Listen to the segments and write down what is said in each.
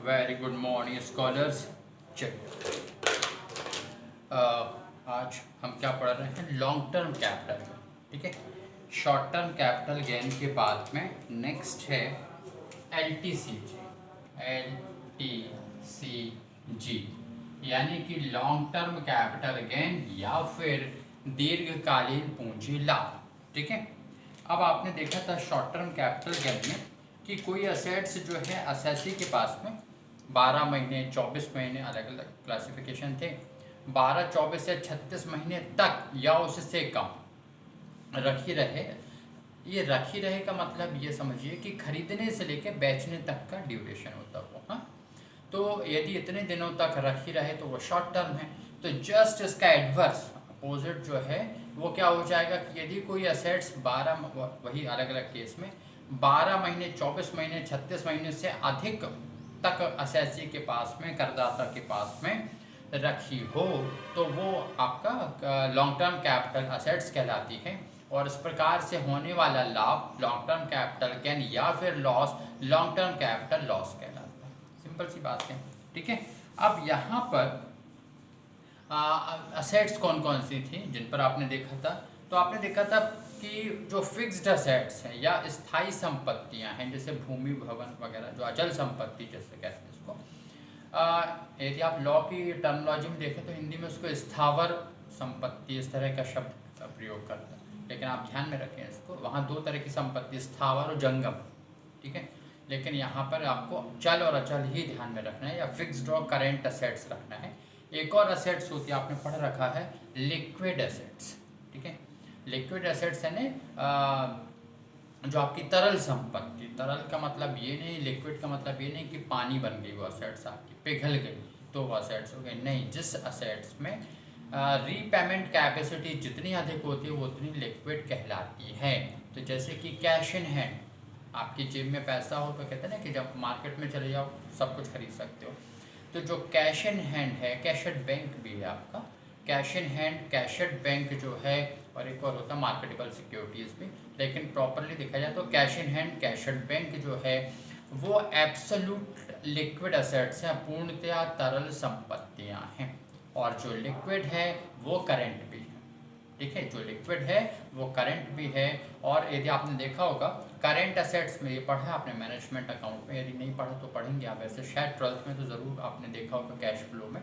Very good morning scholars. चलिए आज हम क्या पढ़ रहे हैं, लॉन्ग टर्म कैपिटल में। ठीक है, शॉर्ट टर्म कैपिटल गेन के बाद में नेक्स्ट है LTCG। LTCG यानी कि लॉन्ग टर्म कैपिटल गेन या फिर दीर्घकालीन पूंजी लाभ। ठीक है, अब आपने देखा था शॉर्ट टर्म कैपिटल गेन में कि कोई असेट्स जो है असेसी के पास में 12 महीने 24 महीने अलग अलग क्लासिफिकेशन थे, 12 24 या 36 महीने तक या उससे कम रखी रहे। ये रखी रहे का मतलब ये समझिए कि खरीदने से लेकर बेचने तक का ड्यूरेशन होता वो। हाँ, तो यदि इतने दिनों तक रखी रहे तो वो शॉर्ट टर्म है। तो जस्ट इसका एडवर्स अपोजिट जो है वो क्या हो जाएगा कि यदि कोई असेट्स 12 वही अलग अलग केस में 12 महीने 24 महीने 36 महीने से अधिक तक असेसी के पास में करदाता के पास में रखी हो तो वो आपका लॉन्ग टर्म कैपिटल असेट्स कहलाती है। और इस प्रकार से होने वाला लाभ लॉन्ग टर्म कैपिटल गेन या फिर loss long term capital loss कहलाता है। सिंपल सी बात है। ठीक है, अब यहाँ पर असेट्स कौन कौन सी थी जिन पर आपने देखा था, तो आपने देखा था कि जो फिक्स्ड असेट्स हैं या स्थायी संपत्तियां हैं जैसे भूमि भवन वगैरह, जो अचल संपत्ति जैसे कहते हैं इसको, यदि आप लॉ की टर्मिनोलॉजी में देखें तो हिंदी में उसको स्थावर संपत्ति इस तरह का शब्द प्रयोग करते हैं, लेकिन आप ध्यान में रखें इसको, वहाँ दो तरह की संपत्ति स्थावर और जंगम। ठीक है, लेकिन यहाँ पर आपको चल और अचल ही ध्यान में रखना है या फिक्स्ड और करेंट असेट्स रखना है। एक और असेट्स होती है, आपने पढ़ रखा है लिक्विड असेट्स। ठीक है, लिक्विड असेट्स यानी जो आपकी तरल संपत्ति, तरल का मतलब ये नहीं, लिक्विड का मतलब ये नहीं कि पानी बन गई वो असेट्स आपकी पिघल गई तो वो असेट्स हो गए, नहीं। जिस असेट्स में रीपेमेंट कैपेसिटी जितनी अधिक होती है वो उतनी लिक्विड कहलाती है। तो जैसे कि कैश इन हैंड, आपकी जेब में पैसा हो तो कहते हैं ना कि जब मार्केट में चले जाओ सब कुछ खरीद सकते हो। तो जो कैश इन हैंड है, कैशड बैंक भी है आपका, कैश इन हैंड कैशड बैंक जो है, और एक और होता है मार्केटेबल सिक्योरिटीज़ भी, लेकिन प्रॉपरली देखा जाए तो कैश इन हैंड कैशड बैंक जो है वो एब्सोल्यूट लिक्विड असेट्स हैं, पूर्णतया तरल संपत्तियां हैं। और जो लिक्विड है वो करंट भी है। ठीक है, जो लिक्विड है वो करंट भी है। और यदि आपने देखा होगा करंट असेट्स में, ये पढ़ा आपने मैनेजमेंट अकाउंट में, यदि नहीं पढ़ा तो पढ़ेंगे आप, ऐसे शायद 12th में तो ज़रूर आपने देखा होगा कैश फ्लो में,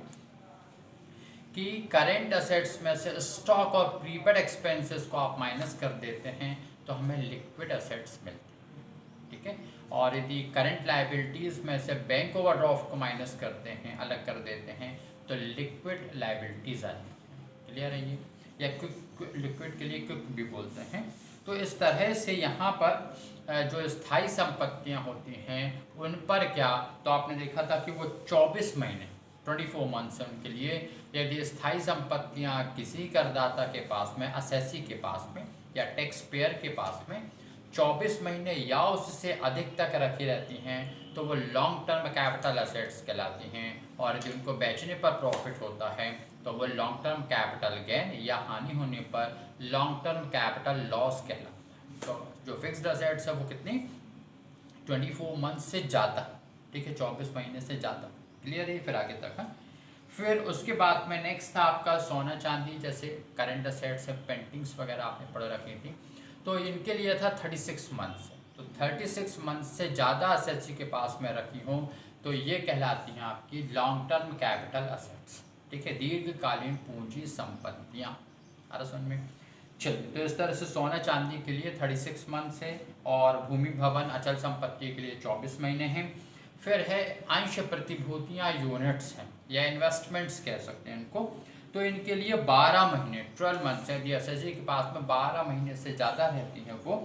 कि करंट असेट्स में से स्टॉक और प्रीपेड एक्सपेंसेस को आप माइनस कर देते हैं तो हमें लिक्विड असेट्स मिलते हैं। ठीक है, और यदि करंट लाइबिलिटीज़ में से बैंक ओवरड्राफ्ट को माइनस करते हैं, अलग कर देते हैं, तो लिक्विड लाइबिलिटीज़ आती हैं। क्लियर है ये, या क्विक, लिक्विड के लिए क्विक भी बोलते हैं। तो इस तरह से यहाँ पर जो स्थायी संपत्तियाँ होती हैं उन पर क्या, तो आपने देखा था कि वो 24 महीने 24 मंथ्स हैं उनके लिए। यदि स्थायी संपत्तियाँ किसी करदाता के पास में, असेसी के पास में या टैक्स पेयर के पास में 24 महीने या उससे अधिक तक रखी रहती हैं तो वो लॉन्ग टर्म कैपिटल असेट्स कहलाती हैं। और यदि उनको बेचने पर प्रॉफिट होता है तो वो लॉन्ग टर्म कैपिटल गेन या हानि होने पर लॉन्ग टर्म कैपिटल लॉस कहलाता है। तो जो फिक्स्ड असेट्स है वो कितनी 24 मंथ से ज़्यादा, ठीक है, 24 महीने से ज़्यादा। क्लियर है, फिर आगे तक है। फिर उसके बाद में नेक्स्ट था आपका सोना चांदी, जैसे करंट असेट्स है, पेंटिंग्स वगैरह आपने पढ़ रखी थी, तो इनके लिए था 36 मंथ। तो 36 मंथ से ज़्यादा असेट्स के पास में रखी हों तो ये कहलाती हैं आपकी लॉन्ग टर्म कैपिटल असेट्स। ठीक है, दीर्घकालीन पूंजी संपत्तियाँ। आ रहा समझ में? चलिए, तो इस तरह से सोना चांदी के लिए 36 मंथ है और भूमि भवन अचल संपत्ति के लिए 24 महीने हैं। फिर है अंश प्रतिभूतियाँ, यूनिट्स हैं या इन्वेस्टमेंट्स कह सकते हैं इनको, तो इनके लिए 12 महीने 12 मंथ्स है। यदि एसएससी के पास में 12 महीने से ज़्यादा रहती हैं वो,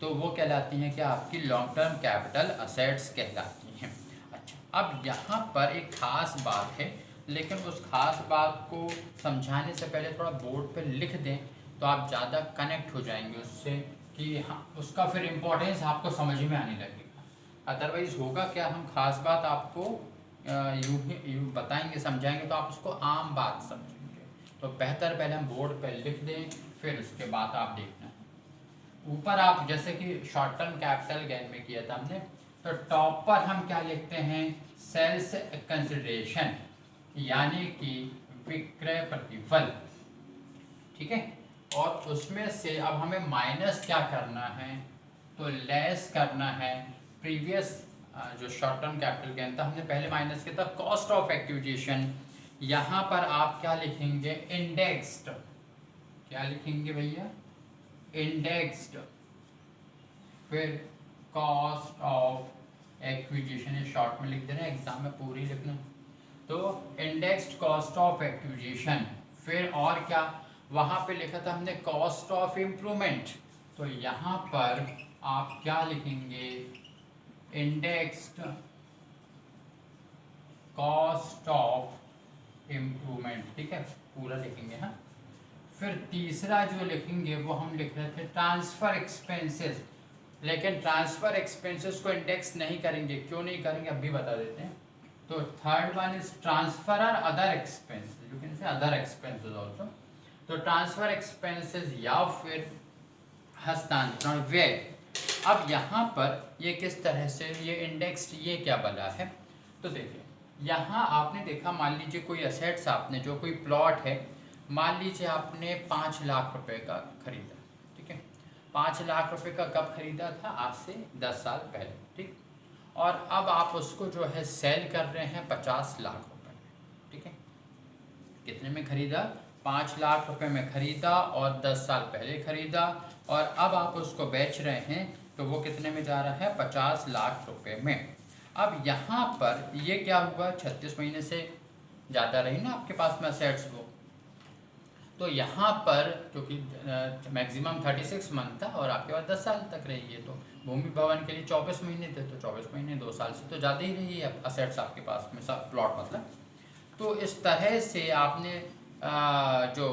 तो वो कहलाती हैं कि आपकी लॉन्ग टर्म कैपिटल असेट्स कहलाती हैं। अच्छा, अब यहाँ पर एक खास बात है, लेकिन उस खास बात को समझाने से पहले थोड़ा बोर्ड पे लिख दें तो आप ज़्यादा कनेक्ट हो जाएंगे उससे, कि हाँ उसका फिर इम्पोर्टेंस आपको समझ में आने लगेगा। अदरवाइज़ होगा क्या, हम खास बात आपको यूँ बताएंगे समझाएंगे तो आप उसको आम बात समझेंगे। तो बेहतर पहले हम बोर्ड पे लिख दें, फिर उसके बाद आप देखना। ऊपर आप जैसे कि शॉर्ट टर्म कैपिटल गेन में किया था हमने, तो टॉप पर हम क्या लिखते हैं, सेल्स कंसिडरेशन, यानी कि विक्रय प्रतिफल, ठीक है। और उसमें से अब हमें माइनस क्या करना है, तो लेस करना है प्रीवियस जो शॉर्ट टर्म कैपिटल गेन था, हमने पहले माइनस किया था कॉस्ट ऑफ एक्विजिशन। यहाँ पर आप क्या लिखेंगे, इंडेक्स्ड, क्या लिखेंगे भैया, इंडेक्स्ड, फिर कॉस्ट ऑफ एक्विजिशन, ये शॉर्ट में लिख देना, एग्जाम में पूरी लिखना। तो इंडेक्स्ड कॉस्ट ऑफ एक्विजिशन, फिर और क्या वहाँ पे लिखा था हमने, कॉस्ट ऑफ इम्प्रूवमेंट, तो यहाँ पर आप क्या लिखेंगे, इंडेक्स्ड कॉस्ट ऑफ इम्प्रूवमेंट, ठीक है, पूरा लिखेंगे। हाँ, फिर तीसरा जो लिखेंगे वो हम लिख रहे थे ट्रांसफ़र एक्सपेंसेस, लेकिन ट्रांसफ़र एक्सपेंसेस को इंडेक्स नहीं करेंगे, क्यों नहीं करेंगे अभी बता देते हैं। तो थर्ड वन इज ट्रांसफ़र और other expenses, you can say other expenses also. तो ट्रांसफ़र एक्सपेंसेस या फिर हस्तांतरण व्यय। अब यहाँ पर ये किस तरह से ये इंडेक्स्ड, ये क्या बना है, तो देखिए यहाँ आपने देखा, मान लीजिए कोई एसेट्स आपने, जो कोई प्लॉट है, मान लीजिए आपने 5 लाख रुपए का खरीदा, ठीक है, 5 लाख रुपए का कब खरीदा था, आज से 10 साल पहले, ठीक। और अब आप उसको जो है सेल कर रहे हैं 50 लाख रुपए में, ठीक है। कितने में खरीदा, 5 लाख रुपए में खरीदा और 10 साल पहले खरीदा, और अब आप उसको बेच रहे हैं तो वो कितने में जा रहा है, 50 लाख रुपए में। अब यहाँ पर ये क्या हुआ, 36 महीने से ज़्यादा रही ना आपके पास में असेट्स वो, तो यहाँ पर क्योंकि मैक्सिमम 36 मंथ था और आपके पास 10 साल तक रही है, तो भूमि भवन के लिए 24 महीने थे, तो 24 महीने 2 साल से तो ज़्यादा ही रही है असेट्स आपके पास में, सब प्लॉट मतलब। तो इस तरह से आपने जो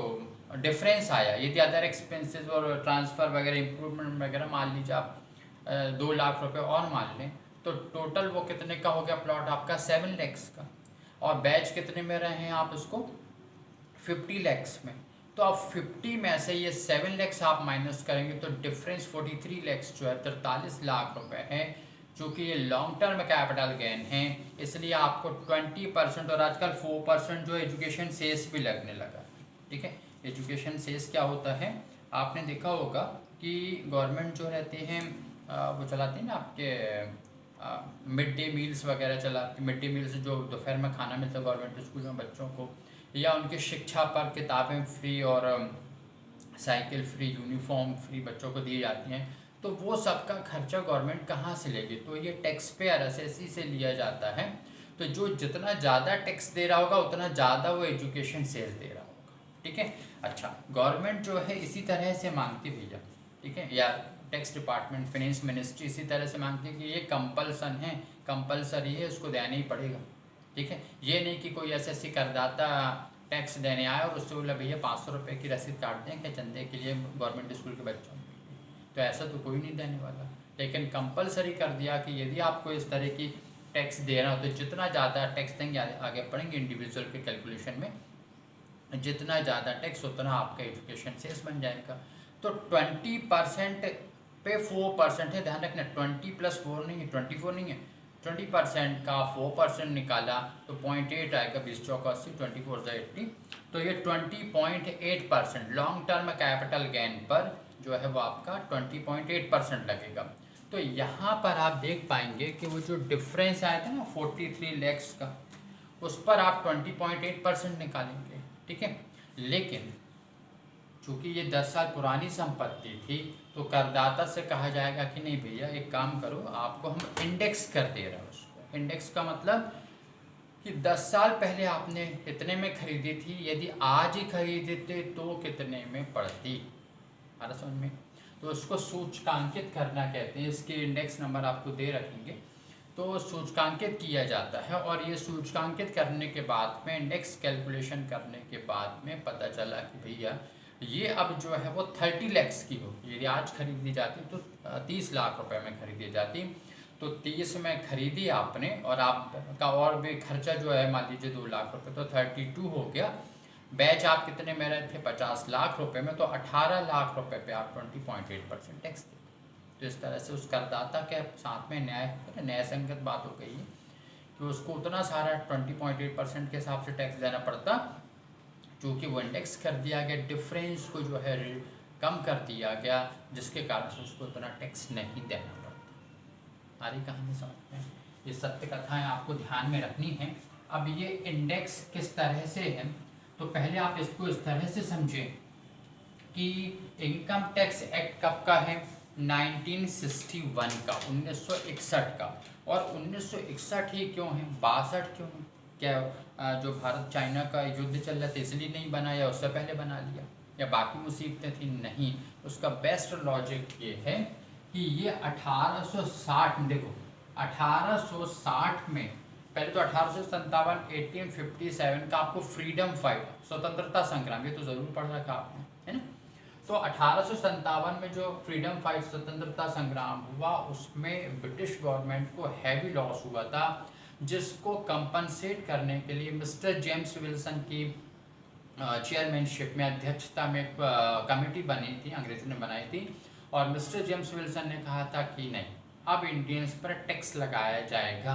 डिफरेंस आया, यदि अदर एक्सपेंसेस और ट्रांसफ़र वगैरह इम्प्रूवमेंट वगैरह मान लीजिए आप 2 लाख रुपए और मान लें, तो टोटल वो कितने का हो गया प्लॉट आपका, 7 लैक्स का, और बैच कितने में रहे हैं आप उसको, 50 लैक्स में। तो आप 50 में से ये 7 लैक्स आप माइनस करेंगे तो डिफरेंस 43 लैक्स जो है 43 लाख रुपए है, चूँकि ये लॉन्ग टर्म कैपिटल गेन है, इसलिए आपको 20% और आजकल 4% जो एजुकेशन सेस भी लगने लगा, ठीक है। एजुकेशन सेस क्या होता है, आपने देखा होगा कि गवर्नमेंट जो रहते हैं वो चलाती है ना आपके मिड डे मील्स वगैरह चलाती, मिड डे मील्स जो दोपहर में खाना मिलता है गवर्नमेंट स्कूल में बच्चों को, या उनकी शिक्षा पर किताबें फ्री और साइकिल फ्री, यूनिफॉर्म फ्री बच्चों को दी जाती हैं, तो वो सबका खर्चा गवर्नमेंट कहाँ से लेगी, तो ये टैक्स पेयर एसएससी से लिया जाता है। तो जो जितना ज़्यादा टैक्स दे रहा होगा उतना ज़्यादा वो एजुकेशन सेस दे रहा होगा, ठीक है। अच्छा, गवर्नमेंट जो है इसी तरह से मांगती भैया, ठीक है, या टैक्स डिपार्टमेंट, फाइनेंस मिनिस्ट्री इसी तरह से मांगती है कि ये कंपल्सन है, कंपल्सरी है, उसको देना ही पड़ेगा, ठीक है। ये नहीं कि कोई एसएससी करदाता टैक्स देने आए और उससे बोला भैया 500 रुपये की रसीद काट दें क्या चंदे के लिए गवर्नमेंट स्कूल के बच्चों में, तो ऐसा तो कोई नहीं देने वाला। लेकिन कंपलसरी कर दिया कि यदि आपको इस तरह की टैक्स देना हो तो जितना ज़्यादा टैक्स देंगे, आगे पढ़ेंगे इंडिविजुअल के कैलकुलेशन में, जितना ज़्यादा टैक्स उतना आपका एजुकेशन सेस बन जाएगा। तो 20% पे 4% है, ध्यान रखना, 20 + 4 नहीं है, 24 नहीं है, 20% का 4% निकाला तो 0.8 आएगा, 20 चौक 80, 24 से 80, तो ये 20.8% लॉन्ग टर्म कैपिटल गेन पर जो है वो आपका 20.8% लगेगा। तो यहाँ पर आप देख पाएंगे कि वो जो डिफरेंस आया था ना 43 लैक्स का, उस पर आप 20.8% निकालेंगे, ठीक है। लेकिन चूँकि ये 10 साल पुरानी संपत्ति थी तो करदाता से कहा जाएगा कि नहीं भैया एक काम करो, आपको हम इंडेक्स कर दे रहे हैं उसको। इंडेक्स का मतलब कि 10 साल पहले आपने इतने में खरीदी थी, यदि आज ही खरीदते तो कितने में पड़ती, हमारा समझ में, तो उसको सूचकांकित करना कहते हैं। इसके इंडेक्स नंबर आपको दे रखेंगे, तो सूचकांकित किया जाता है, और ये सूचकांकित करने के बाद में इंडेक्स कैलकुलेशन करने के बाद में पता चला कि भैया ये अब जो है वो 30 लैक्स की होगी। यदि आज खरीदी जाती तो 30 लाख रुपए में खरीदी जाती, तो 30 में खरीदी आपने और आपका और भी खर्चा जो है मान लीजिए 2 लाख रुपए, तो 32 हो गया। बैच आप कितने में रहे थे, 50 लाख रुपए में, तो 18 लाख रुपए पे आप 20.8% टैक्स दें, तो इस तरह से उस करदाता के साथ में न्याय संगत बात हो गई है कि उसको उतना सारा 20.8% के हिसाब से टैक्स देना पड़ता, क्योंकि वो इंडेक्स कर दिया गया, डिफरेंस को जो है कम कर दिया गया, जिसके कारण से उसको उतना टैक्स नहीं देना पड़ता। सारी कहानी समझ में, ये सत्य कथाएं आपको ध्यान में रखनी है। अब ये इंडेक्स किस तरह से है, तो पहले आप इसको इस तरह से समझें कि इनकम टैक्स एक्ट कब का है, 1961 का, 1961 का। और 1961 ही क्यों है, 62 क्यों है? क्या जो भारत चाइना का युद्ध चल रहा था इसलिए नहीं बना, या उससे पहले बना लिया, या बाकी मुसीबतें थी? नहीं, उसका बेस्ट लॉजिक ये है कि ये 1860, देखो 1860 में, पहले तो 1857 1857 का आपको फ्रीडम फाइट, स्वतंत्रता संग्राम, ये तो ज़रूर पढ़ रखा आपने, है ना। तो 1857 में जो फ्रीडम फाइट, स्वतंत्रता संग्राम हुआ, उसमें ब्रिटिश गवर्नमेंट को हैवी लॉस हुआ था, जिसको कंपनसेट करने के लिए मिस्टर जेम्स विल्सन की चेयरमैनशिप में, अध्यक्षता में कमेटी बनी थी, अंग्रेजों ने बनाई थी। और मिस्टर जेम्स विल्सन ने कहा था कि नहीं, अब इंडियंस पर टैक्स लगाया जाएगा।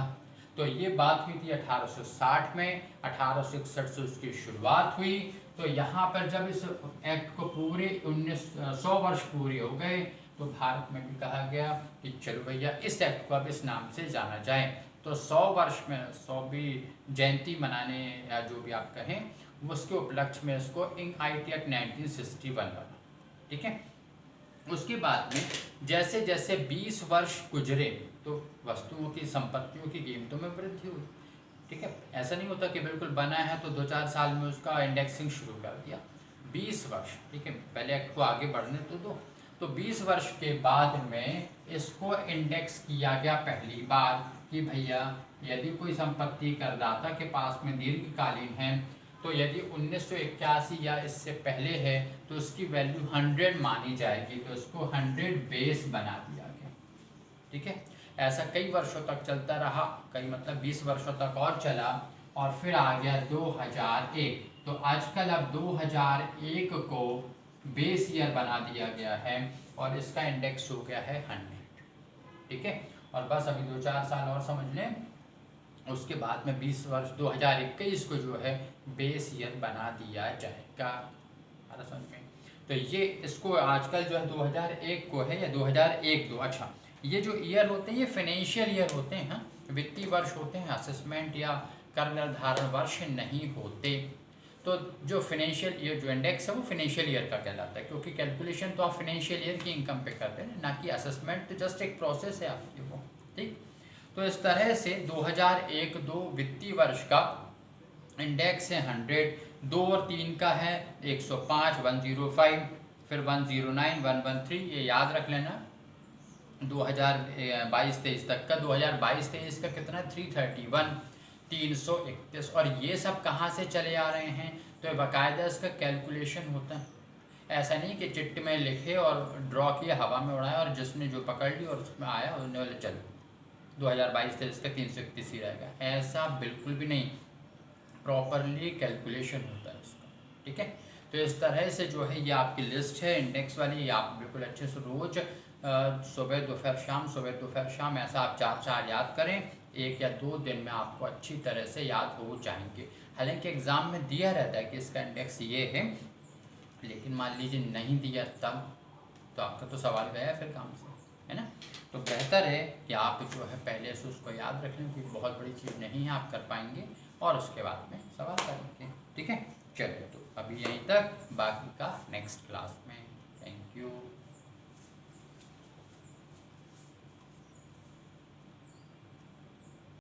तो ये बात हुई थी 1860 में, 1861 से उसकी शुरुआत हुई। तो यहाँ पर जब इस एक्ट को पूरे 100 वर्ष पूरे हो गए, तो भारत में भी कहा गया कि चलो भैया इस एक्ट को अब इस नाम से जाना जाए। तो 100 वर्ष में 100वीं जयंती मनाने, या जो भी आप कहें, उसके उपलक्ष्य में इसको IT एक्ट 1961 बना, ठीक है। उसके बाद में जैसे जैसे 20 वर्ष गुजरे, तो वस्तुओं की, संपत्तियों की कीमतों में वृद्धि हुई, ठीक है। ऐसा नहीं होता कि बिल्कुल बना है तो 2-4 साल में उसका इंडेक्सिंग शुरू कर दिया, 20 वर्ष, ठीक है, पहले एक्ट को आगे बढ़ने तो दो। तो 20 वर्ष के बाद में इसको इंडेक्स किया गया पहली बार कि भैया यदि कोई संपत्ति करदाता के पास में दीर्घकालीन है, तो यदि 1981 या इससे पहले है तो उसकी वैल्यू 100 मानी जाएगी, तो उसको 100 बेस बना दिया गया, ठीक है। ऐसा कई वर्षों तक चलता रहा, कई मतलब 20 वर्षों तक और चला, और फिर आ गया 2001। तो आजकल अब 2001 को बेस ईयर बना दिया गया है, और इसका इंडेक्स हो गया है 100, ठीक है। और बस अभी 2-4 साल और समझ लें, उसके बाद में 20 वर्ष 2021 को जो है बेस ईयर बना दिया जाएगा, समझ में। तो ये इसको आजकल जो है 2001 को है, या 2001-2, अच्छा, ये जो ईयर होते हैं ये फाइनेंशियल ईयर होते हैं, वित्तीय वर्ष होते हैं, असेसमेंट या कर निर्धारण वर्ष नहीं होते। तो जो फाइनेंशियल ईयर जो इंडेक्स है वो फाइनेंशियल ईयर का कहलाता है, क्योंकि कैलकुलेशन तो आप फाइनेंशियल ईयर की इनकम पे करते हैं ना कि असेसमेंट, तो जस्ट एक प्रोसेस है आपकी वो, ठीक। तो इस तरह से 2001-2 वित्तीय वर्ष का इंडेक्स है 100, 2 और 3 का है 105, 105, फिर 109, 113, ये याद रख लेना। 2022-23 तक का, 2022-23 का कितना है 331, 331। और ये सब कहाँ से चले आ रहे हैं, तो बाकायदा इसका कैलकुलेशन होता है। ऐसा नहीं कि चिट्ठी में लिखे और ड्रॉ किया, हवा में उड़ाया, और जिसने जो पकड़ ली और उसमें आया उसने बोले चलो 2022-23 का 331 ही रहेगा, ऐसा बिल्कुल भी नहीं, प्रॉपरली कैलकुलेशन होता है इसका, ठीक है। तो इस तरह से जो है ये आपकी लिस्ट है इंडेक्स वाली, ये आप बिल्कुल अच्छे से रोज़ सुबह दोपहर शाम, सुबह दोपहर शाम, ऐसा आप 4-4 याद करें, 1 या 2 दिन में आपको अच्छी तरह से याद हो जाएंगे। हालांकि एग्ज़ाम में दिया रहता है कि इसका इंडेक्स ये है, लेकिन मान लीजिए नहीं दिया तब, तो आपका तो सवाल गया फिर काम से, है ना। तो बेहतर है कि आप जो है पहले से उसको याद रख लें, क्योंकि बहुत बड़ी चीज़ नहीं है, आप कर पाएंगे, और उसके बाद में सवाल करेंगे, ठीक है। चलिए, तो अभी यहीं तक, बाकी का नेक्स्ट क्लास में। Thank you.